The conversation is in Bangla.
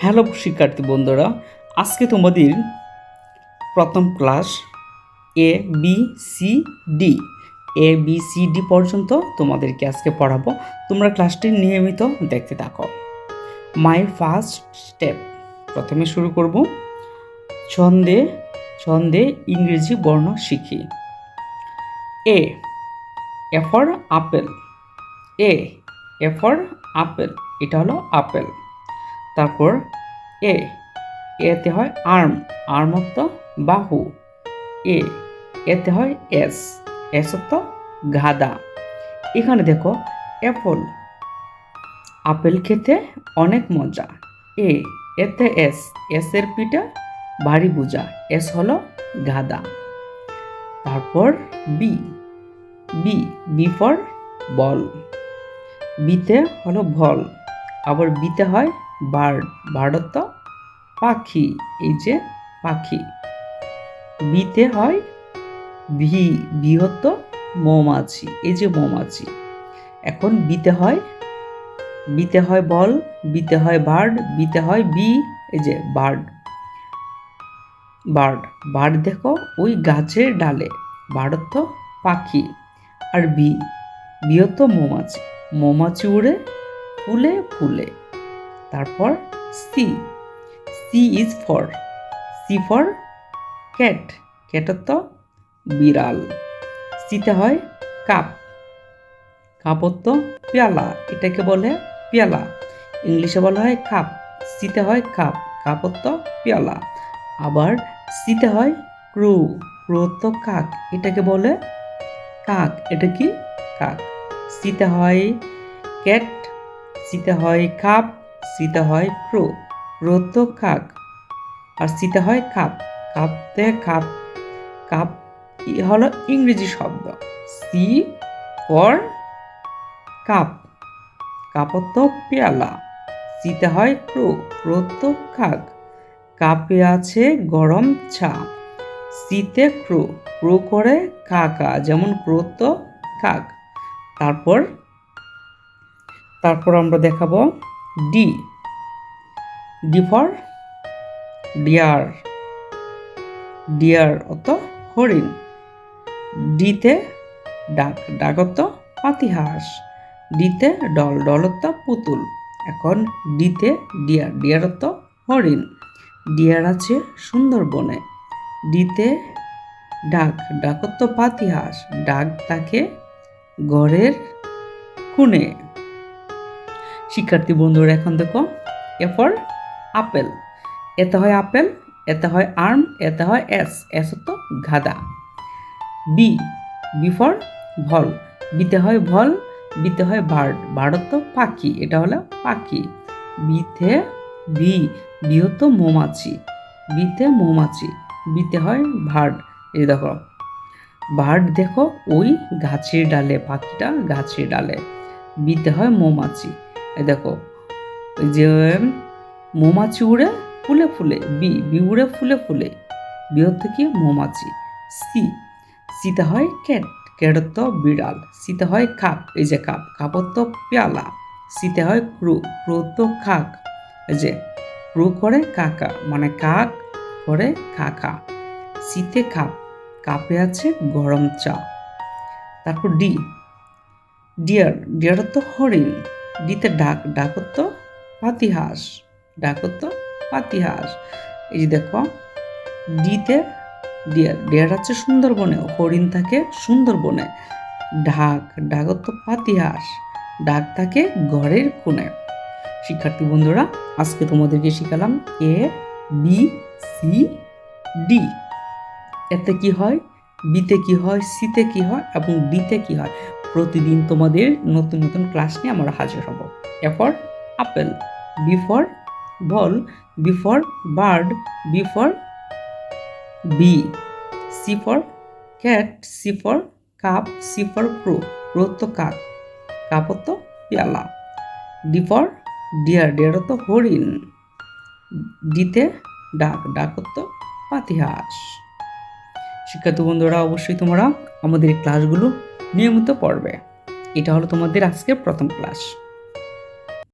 হ্যালো শিক্ষার্থী বন্ধুরা, আজকে তোমাদের প্রথম class A B C D পর্যন্ত তোমাদেরকে আজকে পড়াবো। তোমরা ক্লাসটি নিয়মিত দেখতে থাকো। মাই ফার্স্ট স্টেপ, প্রথমে শুরু করব ছন্দে ছন্দে ইংরেজি বর্ণ শিখি। এ for apple, A for apple, এটা হলো আপেল। তারপর এতে হয় আর্ম, আর্ম অর্থ বাহু। এতে হয় এস অর্থ গাদা। এখানে দেখো অ্যাপল, আপেল খেতে অনেক মজা। এতে এস এর পিঠে ভারী বোঝা, এস হলো গাদা। তারপর বি বি ফর বল, বিতে হলো বল। আবার বিতে হয় বার্ড, বার্ড অর্থ পাখি, এই যে পাখি। বিতে হয় বৃহত্ত মৌমাছি, এই যে মৌমাছি। এখন বিতে হয় বল, বিতে হয় বার্ড, বিতে হয় এই যে বার্ড। বার্ড দেখো ওই গাছের ডালে, বার্ড অর্থ পাখি। আর বৃহত্ত মৌমাছি, মৌমাছি উড়ে ফুলে ফুলে। তারপর C is for, C for cat, cat অর্থ বিড়াল। সিতে হয় কাপ, কাপ অর্থ পেয়ালা, এটাকে বলে পেয়ালা, ইংলিশে বলা হয় কাপ। সিতে হয় কাপ, কাপ অর্থ পেয়ালা। আবার সিতে হয় ক্রু, ক্রু অর্থ কাক, এটাকে বলে কাক, এটা কি কাক। সিতে হয় ক্যাট, সিতে হয় কাপ, সিতে হয় ক্রু, ক্রু অর্থ কাক। আর সিতে হয় কাপ, কাপতে কাপ, কাপ হলো ইংরেজি শব্দ। সি ফর কাপ, কাপ অর্থ পেয়ালা। সিতে হয় ক্রু, ক্রু অর্থ কাক, কাপে আছে গরম চা। সিতে ক্রু, ক্রু করে কাকা, যেমন ক্রু অর্থ কাক। তারপর আমরা দেখাবো ডি ফর ডিয়ার, ডিয়ার অর্থ হরিণ। ডিতে ডাক, ডাক অর্থ পাতিহাঁস। ডিতে ডল, ডল অর্থ পুতুল। এখন ডিতে ডিয়ার, ডিয়ার অর্থ হরিণ। ডিয়ার আছে সুন্দরবনে। ডিতে ডাক, ডাক অর্থ পাতিহাঁস, ডাক তাকে ঘরের কোণে। শিক্ষার্থী বন্ধুরা এখন দেখো এ ফর আপেল, এতে হয় আপেল, এতে হয় আর্ম, এতে হয় এস অর্থ গাদা। বি ফর ভল, বিতে হয় ভল, বিতে হয় বার্ড, বার্ড অর্থ পাখি, এটা হলো পাখি। বিতে বৃহত্ত মৌমাছি, বিতে মৌমাছি, বিতে হয় বার্ড। এই দেখো বার্ড দেখো ওই গাছের ডালে, পাখিটা গাছের ডালে। বিতে হয় মৌমাছি, এই দেখো ওই যে মৌমাছি উড়ে ফুলে ফুলে, বি উড়ে ফুলে ফুলে, বৃহত্ত কি মৌমাছি। সিতে হয় ক্যাট, ক্যাট অর্থ বিড়াল। সিতে হয় কাপ, এই যে কাপ, কাপ অর্থ পেয়ালা। সিতে হয় ক্রু, ক্রু অর্থ কাক, এই যে ক্রু করে কাকা, মানে কাক করে কাকা। সিতে কাপ, কাপে আছে গরম চা। তারপর ডিয়ার, ডিয়ার অর্থ হরিণ। ডিতে ডাক, ডাক অর্থ পাতিহাঁস, ডাক অর্থ পাতিহাঁস। এই যে দেখো ডিতে ডিয়ার, ডিয়ার আছে সুন্দরবনে, হরিণ থাকে সুন্দরবনে। ঢাক, ঢাক অর্থ পাতিহাঁস, ডাক থাকে ঘরের কোণে। শিক্ষার্থী বন্ধুরা, আজকে তোমাদেরকে শিখালাম এ বি সি ডি। এতে কি হয়, বিতে কি হয়, সিতে কি হয় এবং ডিতে কি হয়। প্রতিদিন তোমাদের নতুন নতুন ক্লাস নিয়ে আমরা হাজির হব। A for apple, B for ball, B for bird, B for bee, C for cat, C for cup, C for crow, crow তো কাক, কাপ তো পেয়ালা। ডি ফর ডিয়ার, ডিয়ার তো হরিণ। ডিতে ডাক, ডাক তো পাতিহাঁস। শিক্ষার্থী বন্ধুরা, অবশ্যই তোমরা আমাদের এই ক্লাসগুলো নিয়মিত পড়বে। এটা হলো তোমাদের আজকের প্রথম ক্লাস।